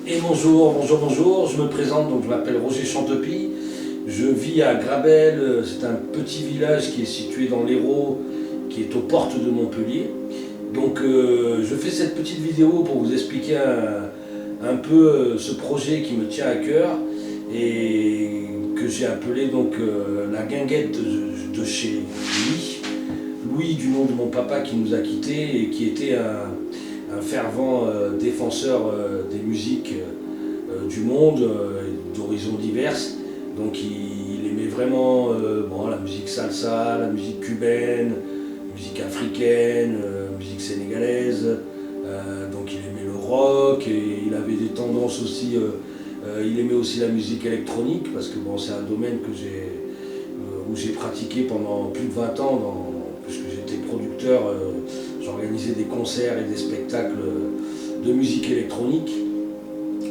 Et bonjour, je me présente, donc je m'appelle Roger Chantepie, je vis à Grabel, c'est un petit village qui est situé dans l'Hérault, qui est aux portes de Montpellier. Donc je fais cette petite vidéo pour vous expliquer un peu ce projet qui me tient à cœur et que j'ai appelé donc la guinguette de chez Louis. Louis du nom de mon papa qui nous a quittés et qui était un fervent défenseur des musiques du monde, d'horizons diverses. Donc il aimait vraiment la musique salsa, la musique cubaine, la musique africaine, la musique sénégalaise. Donc il aimait le rock et il avait des tendances aussi. Il aimait aussi la musique électronique parce que bon, c'est un domaine où j'ai pratiqué pendant plus de 20 ans, puisque j'étais producteur. J'organisais des concerts et des spectacles de musique électronique,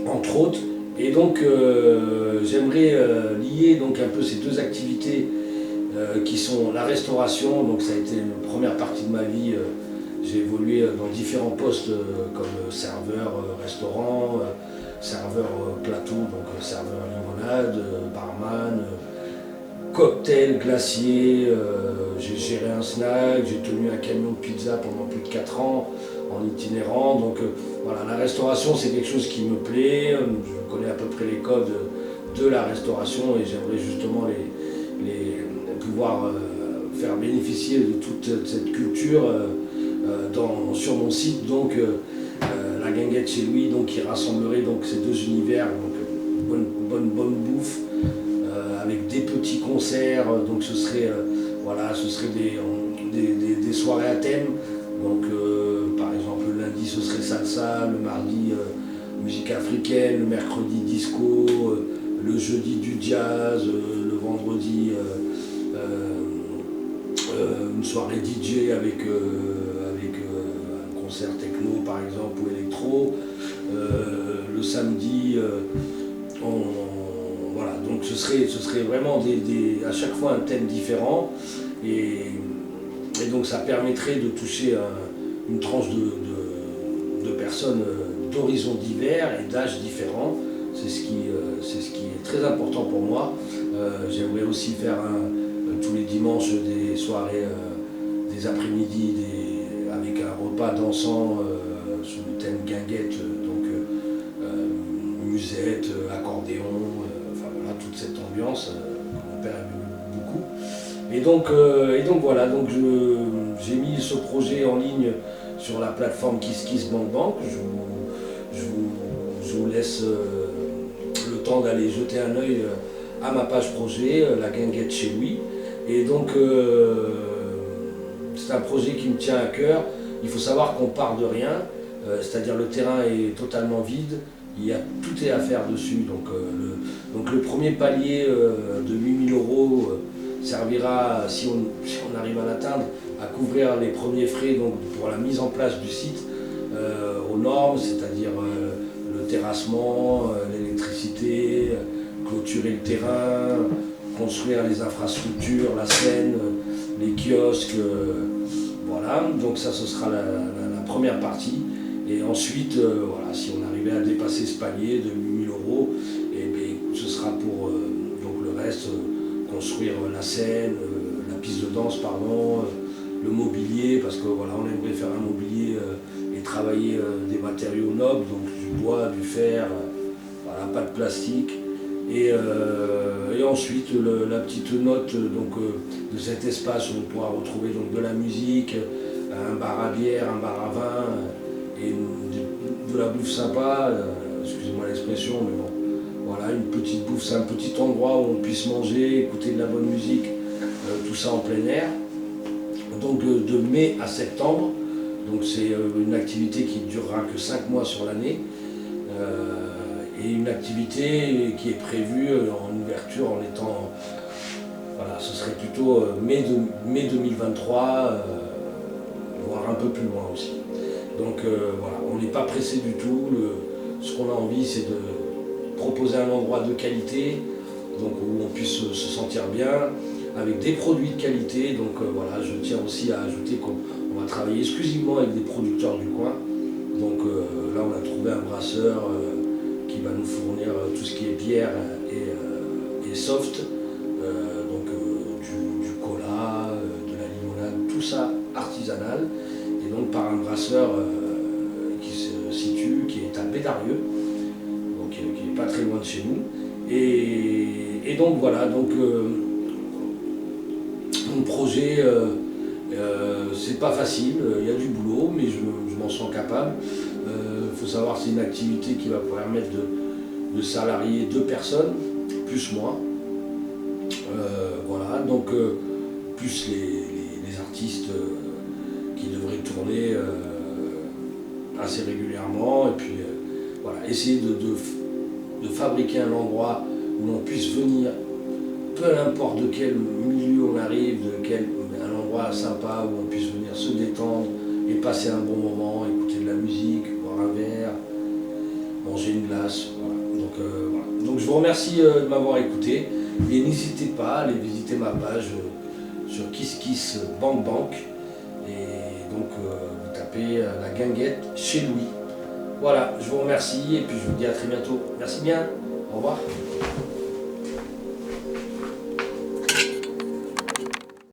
entre autres. Et donc j'aimerais lier donc un peu ces deux activités qui sont la restauration. Donc ça a été une première partie de ma vie. J'ai évolué dans différents postes comme serveur restaurant, serveur plateau, donc serveur limonade, barman, cocktail, glacier, j'ai géré un snack, j'ai tenu un camion de pizza pendant plus de 4 ans en itinérant. Donc voilà, la restauration c'est quelque chose qui me plaît, je connais à peu près les codes de la restauration et j'aimerais justement pouvoir faire bénéficier de toute cette culture sur mon site. Donc la guinguette chez Louis, donc, qui rassemblerait donc, ces deux univers, donc bonne bouffe, avec des petits concerts, donc ce serait des soirées à thème. Donc par exemple le lundi ce serait salsa, le mardi musique africaine, le mercredi disco, le jeudi du jazz, le vendredi une soirée DJ avec un concert techno par exemple ou électro. Le samedi voilà, donc ce serait vraiment à chaque fois un thème différent et donc ça permettrait de toucher une tranche de personnes d'horizons divers et d'âges différents. C'est ce qui est très important pour moi. J'aimerais aussi faire tous les dimanches des soirées, des après-midi avec un repas dansant sous le thème guinguette, donc musette, accordéon, toute cette ambiance que mon père aime beaucoup. Et donc voilà, donc j'ai mis ce projet en ligne sur la plateforme KissKissBankBank. Je vous laisse le temps d'aller jeter un œil à ma page projet, la guinguette chez Louis. Et donc c'est un projet qui me tient à cœur. Il faut savoir qu'on part de rien, c'est-à-dire le terrain est totalement vide. Tout est à faire dessus, donc le premier palier de 8 000 € servira, si on arrive à l'atteindre, à couvrir les premiers frais donc, pour la mise en place du site aux normes, c'est-à-dire le terrassement, l'électricité, clôturer le terrain, construire les infrastructures, la scène, les kiosques, voilà, donc ça ce sera la première partie. Et ensuite, voilà, si on arrivait à dépasser ce palier de 8 000 €, et bien, ce sera pour donc le reste, construire la scène, la piste de danse, pardon, le mobilier, parce que voilà, on aimerait faire un mobilier et travailler des matériaux nobles, donc du bois, du fer, voilà, pas de plastique. Et ensuite, la petite note donc, de cet espace où on pourra retrouver donc, de la musique, un bar à bière, un bar à vin, et de la bouffe sympa, excusez-moi l'expression, mais bon, voilà, une petite bouffe, c'est un petit endroit où on puisse manger, écouter de la bonne musique, tout ça en plein air. Donc de mai à septembre, donc c'est une activité qui ne durera que 5 mois sur l'année, et une activité qui est prévue en ouverture en étant, voilà, ce serait plutôt mai 2023, voire un peu plus loin aussi. Donc voilà, on n'est pas pressé du tout. Ce qu'on a envie, c'est de proposer un endroit de qualité, donc où on puisse se sentir bien, avec des produits de qualité. Donc voilà, je tiens aussi à ajouter qu'on va travailler exclusivement avec des producteurs du coin. Donc là, on a trouvé un brasseur qui va nous fournir tout ce qui est bière et soft, du cola, de la limonade, tout ça artisanal, et donc par un brasseur qui se situe, qui est à Bédarieux, donc qui n'est pas très loin de chez nous. Et donc voilà, donc mon projet, c'est pas facile, il y a du boulot, mais je m'en sens capable. Il faut savoir que c'est une activité qui va permettre de salarier 2 personnes, plus moi. Voilà, donc plus les artistes qui devraient tourner assez régulièrement, et puis voilà, essayer de fabriquer un endroit où on puisse venir, peu importe de quel milieu on arrive, un endroit sympa où on puisse venir se détendre et passer un bon moment, écouter de la musique, boire un verre, manger une glace. Voilà. Voilà. Donc je vous remercie de m'avoir écouté, et n'hésitez pas à aller visiter ma page sur KissKissBankBank, et donc vous tapez la guinguette chez Louis. Voilà, je vous remercie et puis je vous dis à très bientôt. Merci bien, au revoir.